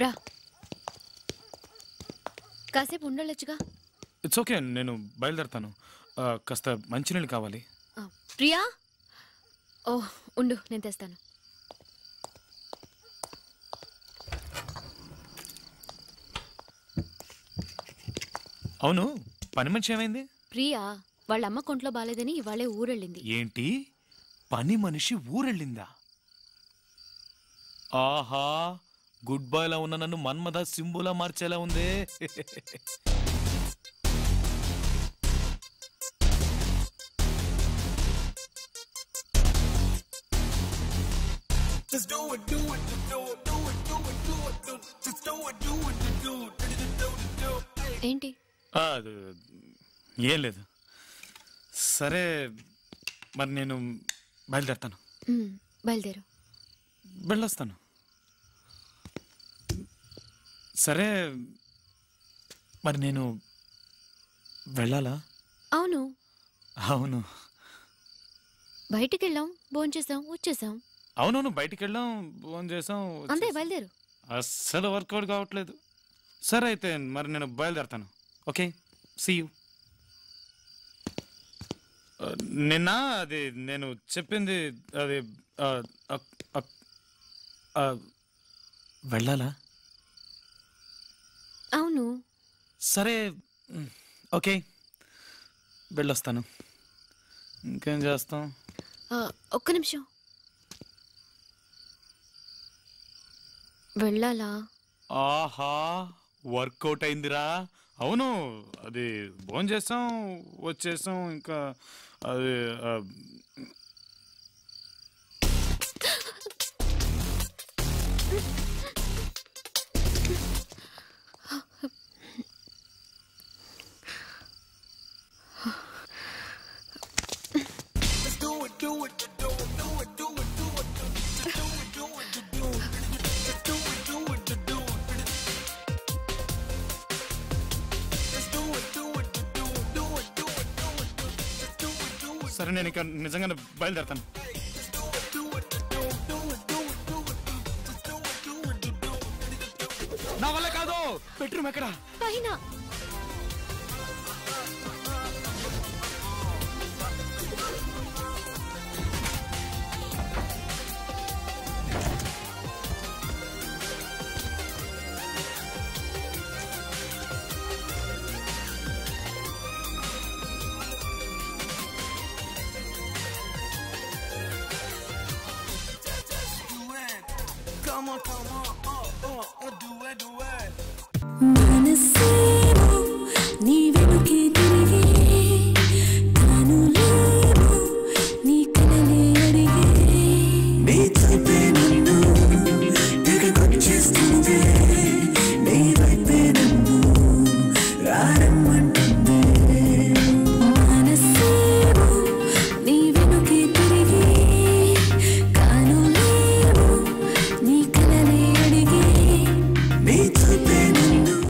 రా, కాసేపు ఉండొచ్చుగా. It's okay, నేను బయలుదేరుతాను. కాస్త మంచినీళ్ళు కావాలి. ప్రియా, ఓ ఉండు, నేను తెస్తాను. అవును, పని మనిషి ఏమైంది? ప్రియా వాళ్ళ అమ్మ కొంట్లో బాలేదని ఇవాళే ఊరెళ్ళింది. ఏంటి, పని మనిషి ఊరెళ్ళిందా? ఆహా, గుడ్ బాయ్ లా ఉన్న నన్ను మన్మథ సింబులా మార్చేలా ఉందే. ఏంటి? ఏం లేదు. సరే, మరి నేను బయలుదేరుతాను. బయలుదేరు. వెళ్ళొస్తాను. సరే, మరి నేను వెళ్ళాలా? అవును. అవును, బయటికి వెళ్ళాం, భోంచేసాం, వచ్చేసాం. అవునవును, బయటికి వెళ్ళాం, ఫోన్ చేసాం, అంతే, బయలుదేరు. అస్సలు వర్కౌట్ కావట్లేదు. సరే అయితే మరి నేను బయలుదేరుతాను. Okay, see you. నిన్న అది నేను చెప్పింది అది వెళ్ళాలా? అవును. సరే, ఓకే, వెళ్ళొస్తాను. ఇంకేం చేస్తాం? ఒక్క నిమిషం. వెళ్ళాలా? ఆహా, వర్కౌట్ అయిందిరా. అవును, అది భోజనం చేసాం, వచ్చేసాం. ఇంకా అది సరే, నేను ఇక నిజంగానే బయలుదేరుతాను. నా వల్ల కాదు. బెడ్రూమ్ ఎక్కడ? పైన. Come on, do it.